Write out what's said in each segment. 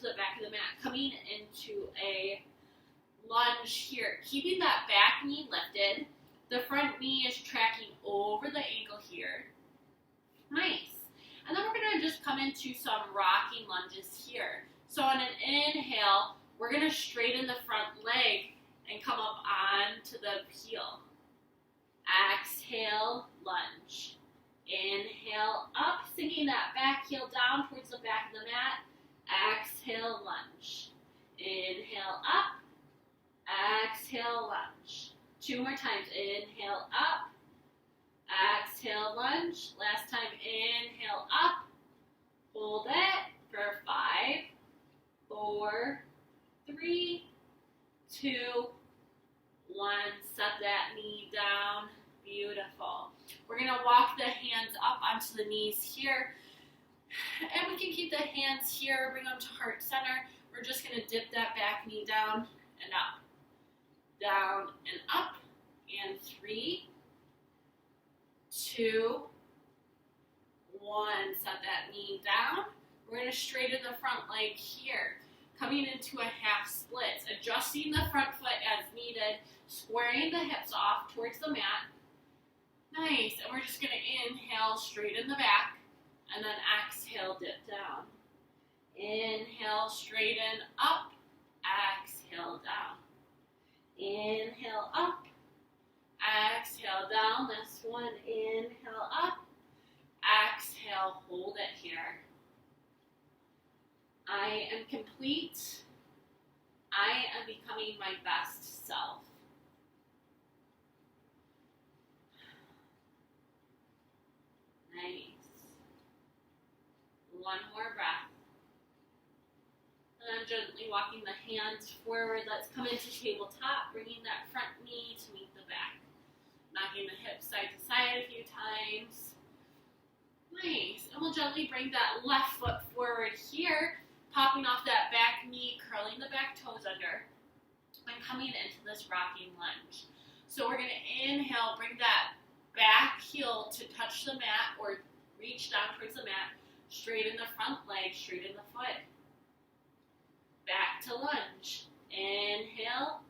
to the back of the mat, coming into a lunge here. Keeping that back knee lifted. The front knee is tracking over the ankle here. Nice. And then we're going to just come into some rocking lunges here. So on an inhale, we're going to straighten the front leg and come up onto the heel. Exhale, lunge. Inhale, up, sinking that back heel down towards the back of the mat. Exhale, lunge. Inhale, up. Exhale, lunge. 2 more times. Inhale, up. Exhale, lunge. Last time, inhale, up. Hold it for 5, 4, 3, 2, 1. Set that knee down. Beautiful. We're going to walk the hands up onto the knees here. And we can keep the hands here, bring them to heart center. We're just going to dip that back knee down and up. Down and up. And 3, 2, 1. Set that knee down. We're going to straighten the front leg here. Coming into a half split. Adjusting the front foot as needed. Squaring the hips off towards the mat. Nice. And we're just going to inhale, straighten the back. And then exhale, dip down. Inhale, straighten up. Exhale, down. Inhale, up. Exhale, down. This one, inhale, up. Exhale, hold it here. I am complete. I am becoming my best self. Nice. One more breath. And then gently walking the hands forward. Let's come into tabletop, bringing that front knee to meet the back. Knocking the hips side to side a few times. Nice. And we'll gently bring that left foot forward here, popping off that back knee, curling the back toes under, and coming into this rocking lunge. So we're going to inhale, bring that back heel to touch the mat or reach down towards the mat. Straighten the front leg, straighten the foot. Back to lunge. Inhale,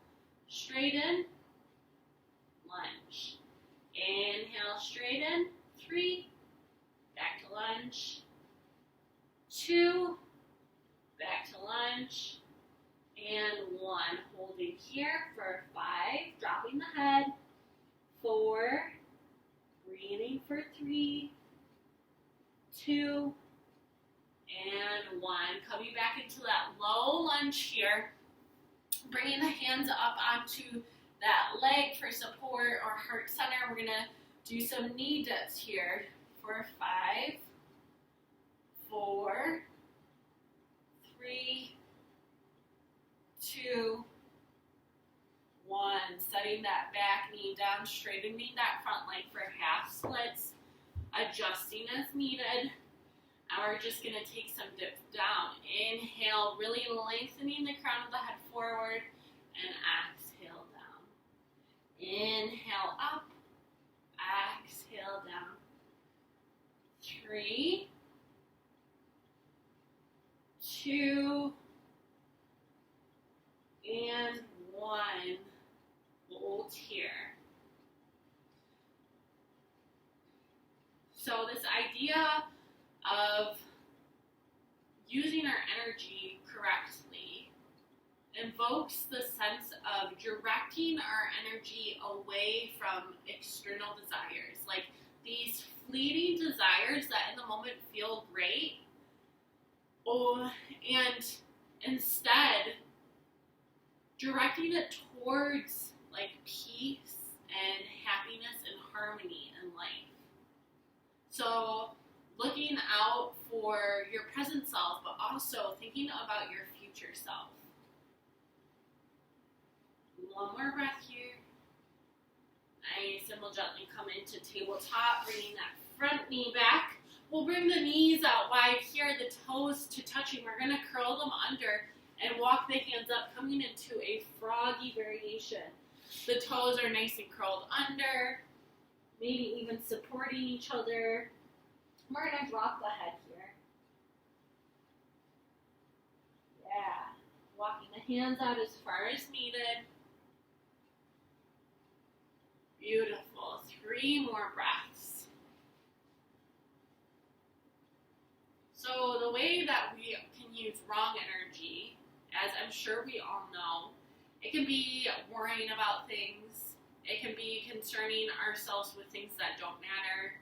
straighten, lunge. Inhale, straighten, 3, back to lunge, 2, back to lunge, and 1. Holding here for 5, dropping the head, 4, breathing for 3, 2, and 1. Coming back into that low lunge here, bringing the hands up onto that leg for support or heart center. We're going to do some knee dips here for 5, 4, 3, 2, 1. Setting that back knee down, straightening that front leg for half splits, adjusting as needed. And we're just going to take some dips down. Inhale, really lengthening the crown of the head forward, and exhale down. Inhale up, exhale down. 3, 2, and 1. Hold here. So this idea of using our energy correctly invokes the sense of directing our energy away from external desires, like these fleeting desires that in the moment feel great, and instead directing it towards like peace and happiness and harmony in life. So looking out for your present self, but also thinking about your future self. One more breath here. Nice, and we'll gently come into tabletop, bringing that front knee back. We'll bring the knees out wide here, the toes to touching. We're going to curl them under and walk the hands up, coming into a froggy variation. The toes are nice and curled under, maybe even supporting each other. We're going to drop the head here. Hands out as far as needed. Beautiful. 3 more breaths. So the way that we can use wrong energy, as I'm sure we all know, it can be worrying about things. It can be concerning ourselves with things that don't matter,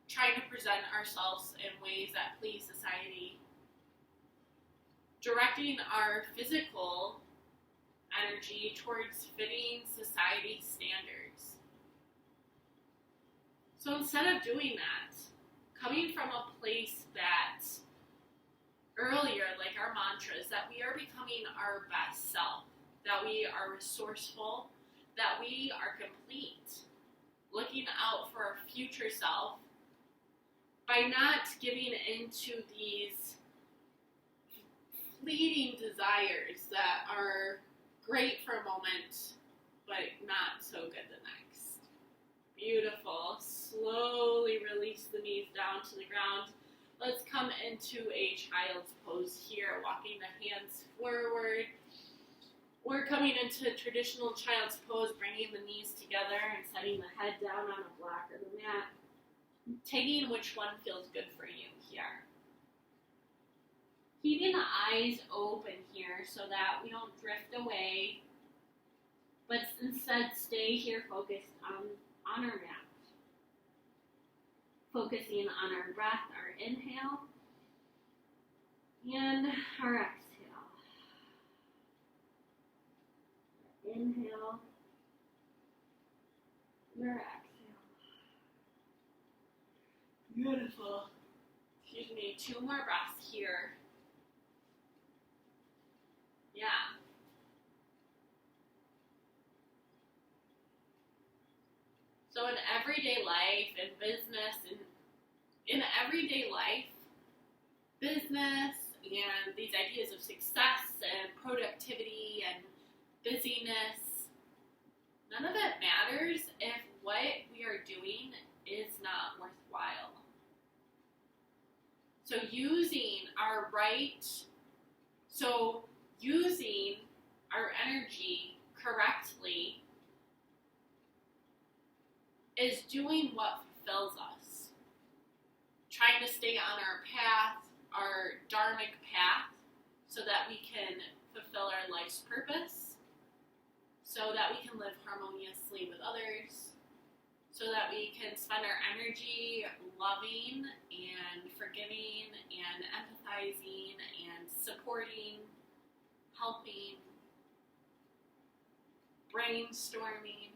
trying to present ourselves in ways that please society, directing our physical energy towards fitting society standards. So instead of doing that, coming from a place that earlier, like our mantras, that we are becoming our best self, that we are resourceful, that we are complete, looking out for our future self, by not giving into these fleeting desires that are great for a moment, but not so good the next. Beautiful. Slowly release the knees down to the ground. Let's come into a child's pose here, walking the hands forward. We're coming into traditional child's pose, bringing the knees together and setting the head down on a block or the mat. Taking which one feels good for you here. Keeping the eyes open here so that we don't drift away, but instead stay here focused on our mat. Focusing on our breath, our inhale, and our exhale. Inhale, and our exhale. Beautiful. Excuse me, 2 more breaths here. Yeah. So in everyday life, in business, in everyday life, business, and these ideas of success and productivity and busyness, none of it matters if what we are doing is not worthwhile. So using our energy correctly is doing what fulfills us. Trying to stay on our path, our dharmic path, so that we can fulfill our life's purpose, so that we can live harmoniously with others, so that we can spend our energy loving and forgiving and empathizing and supporting, helping, brainstorming,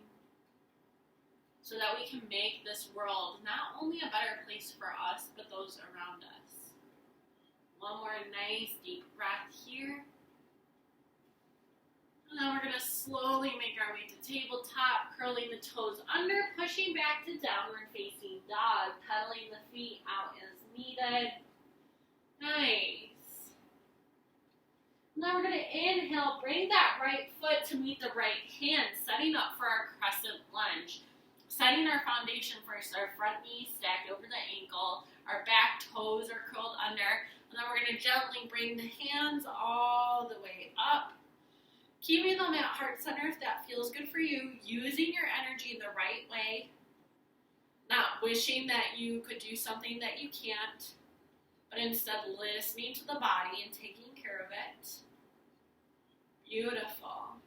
so that we can make this world not only a better place for us, but those around us. One more nice deep breath here. And then we're going to slowly make our way to tabletop, curling the toes under, pushing back to downward facing dog, pedaling the feet out as needed. Nice. Now we're going to inhale, bring that right foot to meet the right hand, setting up for our crescent lunge. Setting our foundation first, our front knee stacked over the ankle, our back toes are curled under, and then we're going to gently bring the hands all the way up. Keeping them at heart center if that feels good for you, using your energy the right way, not wishing that you could do something that you can't, but instead listening to the body and taking care of it. Beautiful.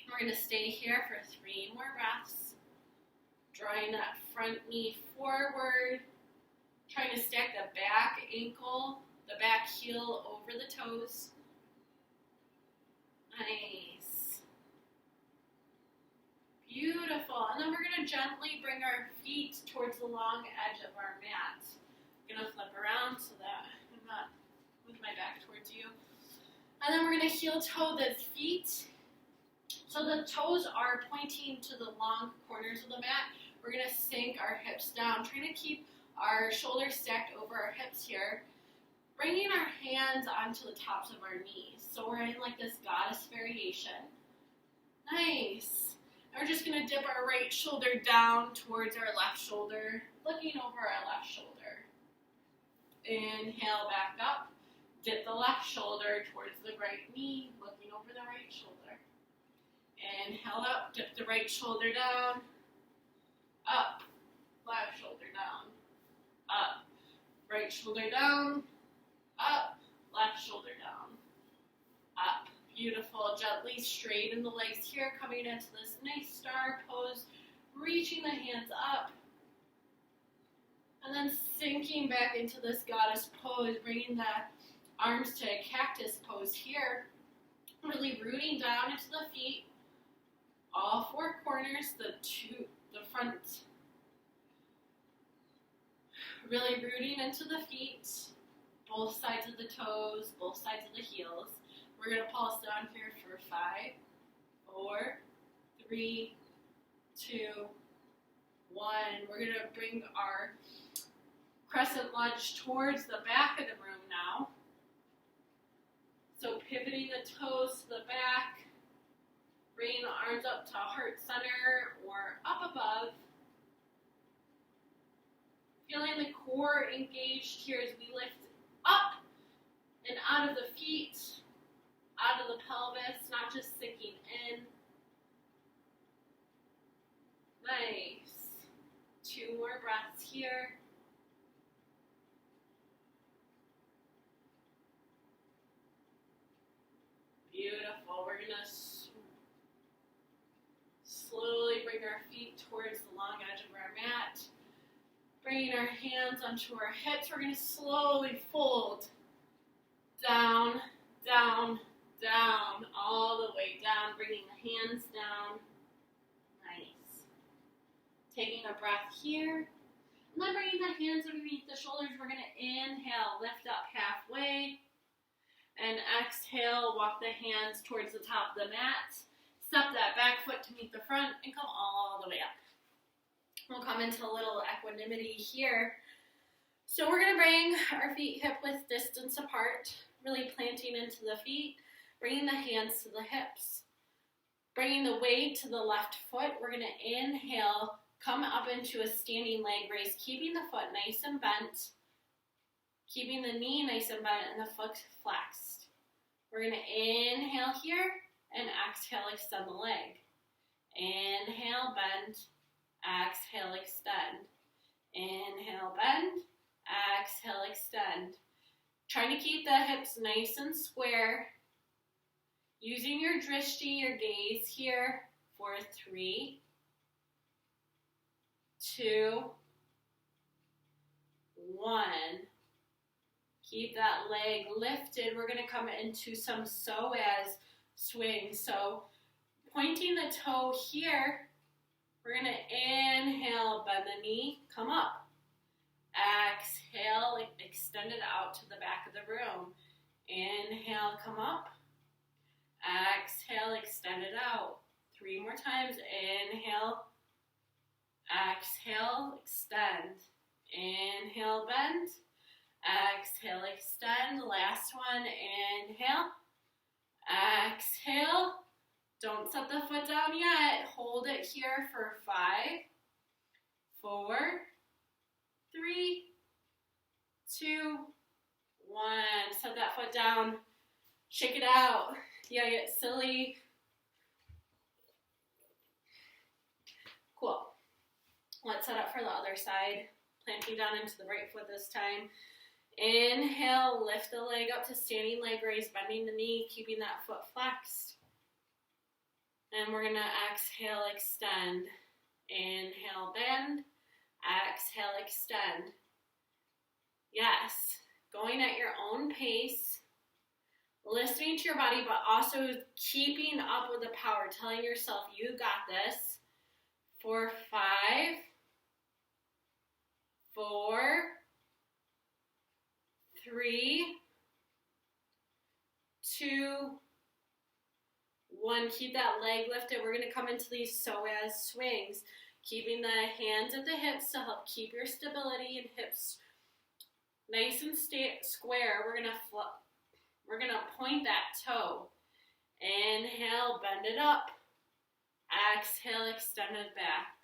We're going to stay here for 3 more breaths. Drawing that front knee forward, trying to stack the back ankle, the back heel over the toes. Nice. Beautiful. And then we're going to gently bring our feet towards the long edge of our mat. I'm going to flip around so that I'm not with my back towards you. And then we're going to heel toe the feet. So the toes are pointing to the long corners of the mat. We're going to sink our hips down, trying to keep our shoulders stacked over our hips here. Bringing our hands onto the tops of our knees. So we're in like this goddess variation. Nice. And we're just going to dip our right shoulder down towards our left shoulder, looking over our left shoulder. Inhale back up. Dip the left shoulder towards the right knee, looking over the right shoulder. Inhale up, dip the right shoulder down, up, left shoulder down, up, right shoulder down, up, left shoulder down, up. Beautiful. Gently straighten the legs here, coming into this nice star pose, reaching the hands up, and then sinking back into this goddess pose, bringing the arms to a cactus pose here, really rooting down into the feet, all four corners, the front, really rooting into the feet, both sides of the toes, both sides of the heels. We're going to pulse down here for 5, 4, 3, 2, 1. We're going to bring our crescent lunge towards the back of the room now. So pivoting the toes to the back, bringing the arms up to heart center or up above. Feeling the core engaged here as we lift up and out of the feet, out of the pelvis, not just sinking in. Nice. 2 more breaths here. Beautiful. We're going to slowly bring our feet towards the long edge of our mat. Bringing our hands onto our hips. We're going to slowly fold down, down, down, all the way down, bringing the hands down. Nice. Taking a breath here. And then bringing the hands underneath the shoulders. We're going to inhale, lift up halfway. And exhale, walk the hands towards the top of the mat. Step that back foot to meet the front and come all the way up. We'll come into a little equanimity here. So we're going to bring our feet hip-width distance apart, really planting into the feet, bringing the hands to the hips, bringing the weight to the left foot. We're going to inhale, come up into a standing leg raise, keeping the foot nice and bent, keeping the knee nice and bent and the foot flexed. We're going to inhale here and exhale, extend the leg. Inhale, bend, exhale, extend. Inhale, bend, exhale, extend. Trying to keep the hips nice and square. Using your drishti, your gaze here for 3, 2, 1. Keep that leg lifted. We're going to come into some psoas swing. So pointing the toe here, we're going to inhale, bend the knee, come up. Exhale, extend it out to the back of the room. Inhale, come up. Exhale, extend it out. 3 more times. Inhale. Exhale, extend. Inhale, bend. Exhale, extend. Last one. Inhale. Exhale. Don't set the foot down yet. Hold it here for 5, 4, 3, 2, 1. Set that foot down. Shake it out. Yeah, get silly. Cool. Let's set up for the other side. Planting down into the right foot this time. Inhale, lift the leg up to standing leg raise, bending the knee, keeping that foot flexed. And we're going to exhale, extend. Inhale, bend. Exhale, extend. Yes. Going at your own pace. Listening to your body, but also keeping up with the power. Telling yourself, you got this. For 5, 4, 3, 2, 1. Keep that leg lifted. We're going to come into these psoas swings. Keeping the hands at the hips to help keep your stability and hips nice and square. We're going to point that toe. Inhale, bend it up. Exhale, extend it back.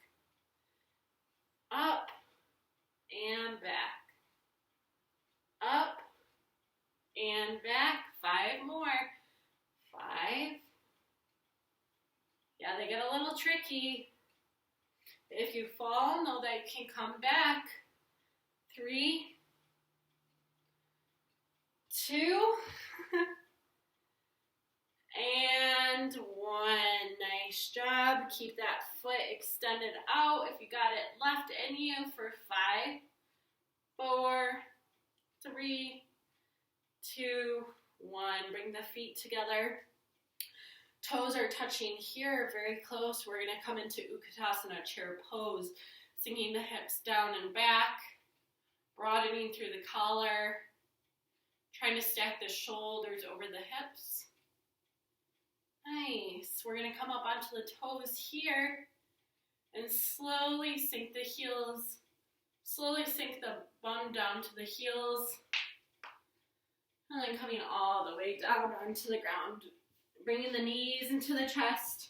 Up and back. Up and back. 5 more. 5. Yeah, they get a little tricky. If you fall, know that you can come back. 3, 2, and 1. Nice job. Keep that foot extended out. If you got it left in you for 5, 4, 3, 2, 1. Bring the feet together. Toes are touching here, very close. We're going to come into Utkatasana, chair pose, sinking the hips down and back, broadening through the collar, trying to stack the shoulders over the hips. Nice. We're going to come up onto the toes here and slowly sink the heels, slowly sink the bum down to the heels, and then coming all the way down onto the ground. Bringing the knees into the chest,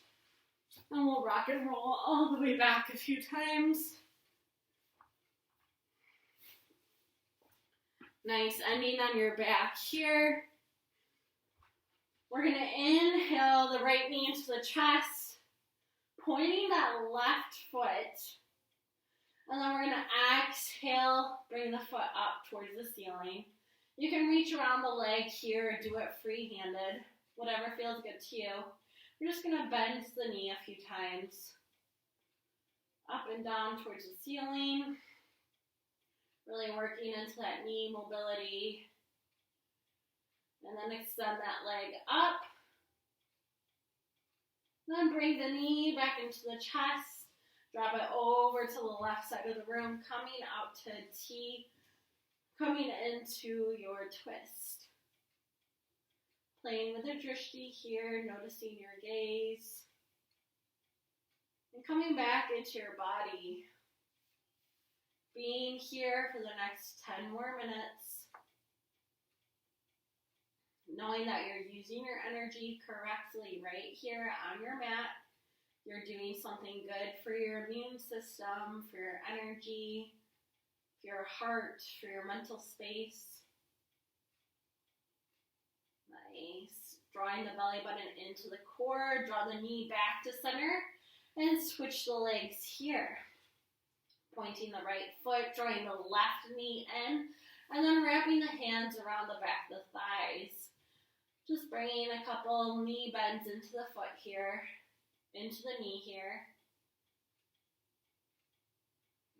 and we'll rock and roll all the way back a few times. Nice, ending on your back here. We're going to inhale the right knee into the chest, pointing that left foot, and then we're going to exhale, bring the foot up towards the ceiling. You can reach around the leg here, do it free-handed. Whatever feels good to you. We're just going to bend the knee a few times. Up and down towards the ceiling. Really working into that knee mobility. And then extend that leg up. Then bring the knee back into the chest. Drop it over to the left side of the room. Coming out to T. Coming into your twist. Playing with a drishti here, noticing your gaze. And coming back into your body. Being here for the next 10 more minutes. Knowing that you're using your energy correctly right here on your mat. You're doing something good for your immune system, for your energy, for your heart, for your mental space. Nice. Drawing the belly button into the core. Draw the knee back to center. And switch the legs here. Pointing the right foot. Drawing the left knee in. And then wrapping the hands around the back of the thighs. Just bringing a couple knee bends into the foot here. Into the knee here.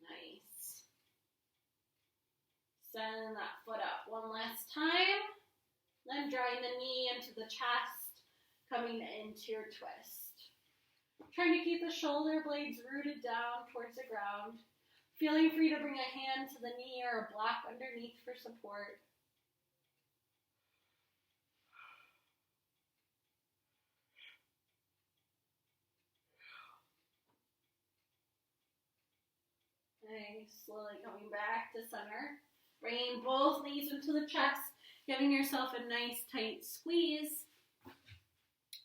Nice. Send that foot up one last time. Then drawing the knee into the chest, coming into your twist. Trying to keep the shoulder blades rooted down towards the ground. Feeling free to bring a hand to the knee or a block underneath for support. Nice. Slowly coming back to center. Bringing both knees into the chest. Giving yourself a nice tight squeeze.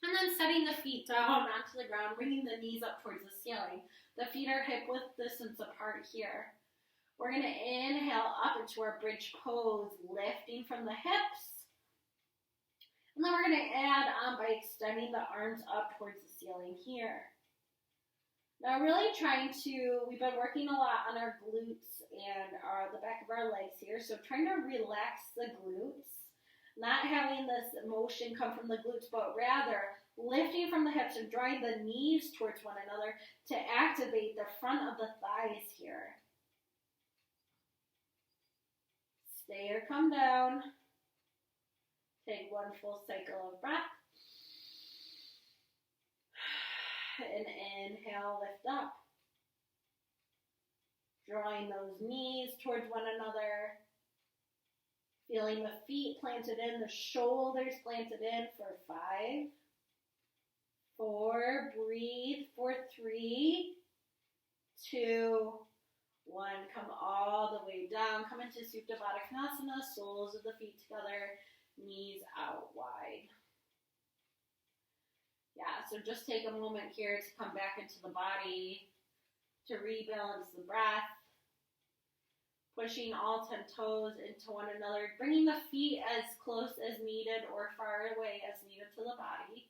And then setting the feet down onto the ground, bringing the knees up towards the ceiling. The feet are hip-width distance apart here. We're going to inhale up into our bridge pose, lifting from the hips. And then we're going to add on by extending the arms up towards the ceiling here. Now really we've been working a lot on our glutes and the back of our legs here, so trying to relax the glutes, not having this motion come from the glutes, but rather lifting from the hips and drawing the knees towards one another to activate the front of the thighs here. Stay or come down. Take one full cycle of breath. And inhale, lift up. Drawing those knees towards one another. Feeling the feet planted in, the shoulders planted in for 5, 4, breathe for 3, 2, 1. Come all the way down. Come into Supta Baddha Konasana, soles of the feet together, knees out wide. Yeah, so just take a moment here to come back into the body, to rebalance the breath. Pushing all 10 toes into one another, bringing the feet as close as needed or far away as needed to the body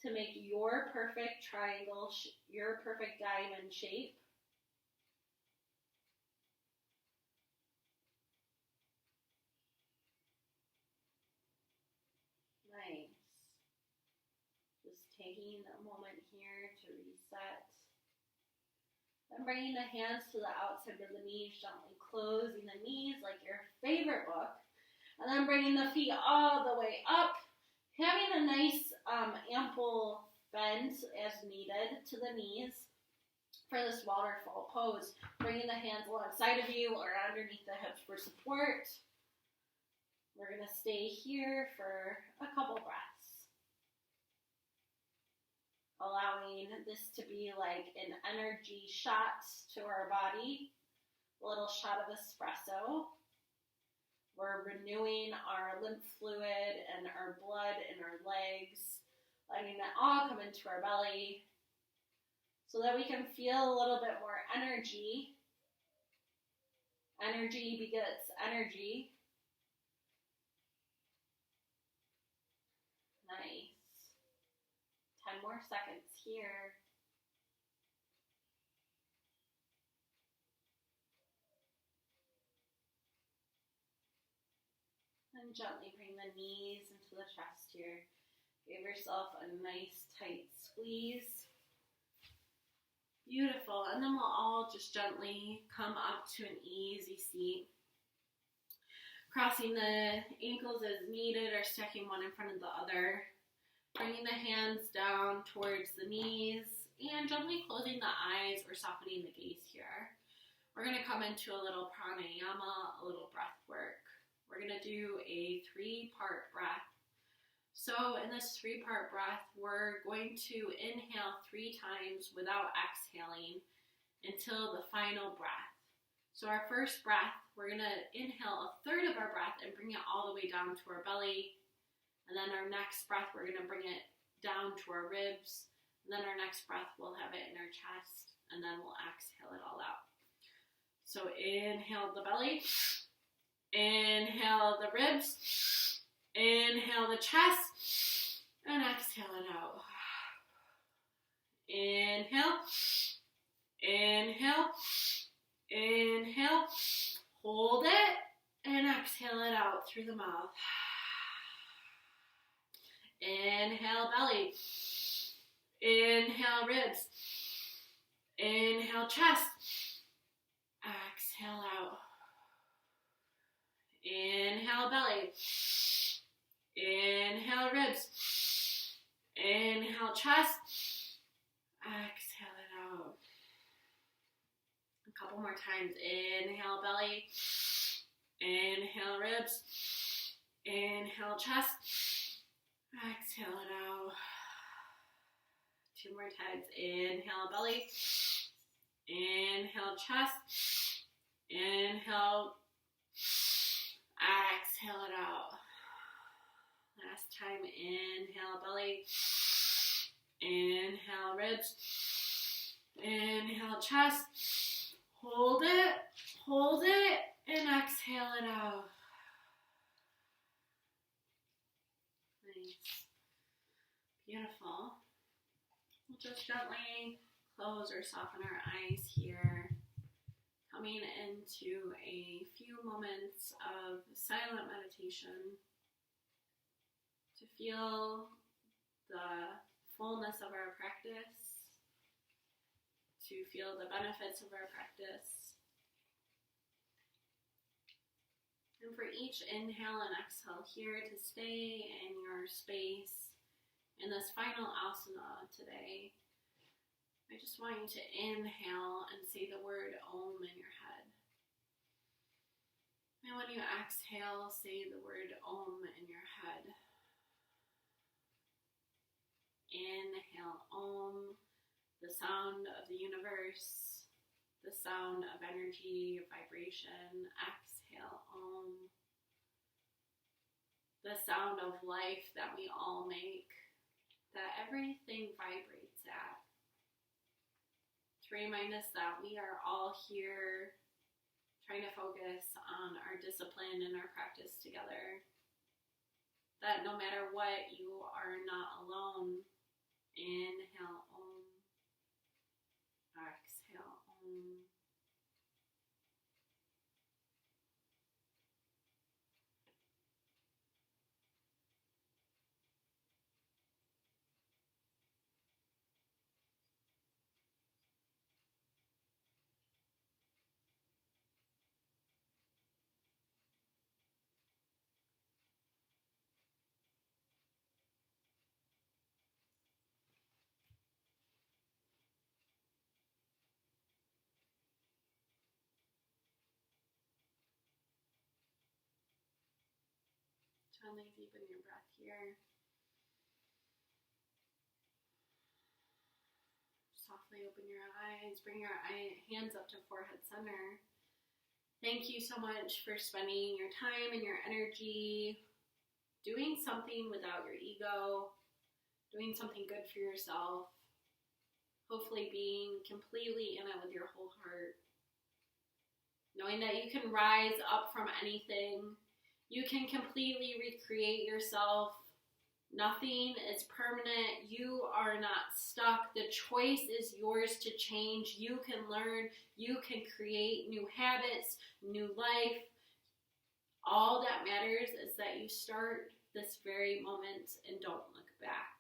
to make your perfect triangle, your perfect diamond shape. Nice. Just taking a moment here to reset. Then bringing the hands to the outside of the knees, gently closing the knees like your favorite book. And then bringing the feet all the way up, having a nice ample bend as needed to the knees for this waterfall pose. Bringing the hands alongside of you or underneath the hips for support. We're going to stay here for a couple breaths. Allowing this to be like an energy shot to our body, a little shot of espresso. We're renewing our lymph fluid and our blood in our legs, letting that all come into our belly so that we can feel a little bit more energy. Energy begets energy. Nice. 10 more seconds here. And gently bring the knees into the chest here. Give yourself a nice tight squeeze. Beautiful. And then we'll all just gently come up to an easy seat. Crossing the ankles as needed or stacking one in front of the other. Bringing the hands down towards the knees and gently closing the eyes or softening the gaze here. We're going to come into a little pranayama, a little breath work. We're going to do a 3-part breath. So in this 3-part breath, we're going to inhale 3 times without exhaling until the final breath. So our first breath, we're going to inhale a third of our breath and bring it all the way down to our belly. And then our next breath, we're going to bring it down to our ribs. And then our next breath, we'll have it in our chest. And then we'll exhale it all out. So inhale the belly. Inhale the ribs. Inhale the chest. And exhale it out. Inhale. Inhale. Inhale. Hold it. And exhale it out through the mouth. Inhale belly, inhale ribs, inhale chest, exhale out. Inhale belly, inhale ribs, inhale chest, exhale it out. A couple more times. Inhale belly, inhale ribs, inhale chest, exhale it out. 2 more times. Inhale belly. Inhale chest. Inhale. Exhale it out. Last time. Inhale belly. Inhale ribs. Inhale chest. Hold it. Hold it. And exhale it out. Nice. Beautiful. We'll just gently close or soften our eyes here, coming into a few moments of silent meditation to feel the fullness of our practice, to feel the benefits of our practice. And for each inhale and exhale here, to stay in your space in this final asana today, I just want you to inhale and say the word Om in your head. And when you exhale, say the word Om in your head. Inhale Om, the sound of the universe, the sound of energy, vibration. Exhale Om, the sound of life that we all make, that everything vibrates at. To remind us that we are all here trying to focus on our discipline and our practice together. That no matter what, you are not alone. Inhale, Om. Exhale, Om. Gently deepen your breath here. Softly open your eyes. Bring your hands up to forehead center. Thank you so much for spending your time and your energy doing something without your ego, doing something good for yourself, hopefully being completely in it with your whole heart. Knowing that you can rise up from anything. You can completely recreate yourself. Nothing is permanent. You are not stuck. The choice is yours to change. You can learn. You can create new habits, new life. All that matters is that you start this very moment and don't look back.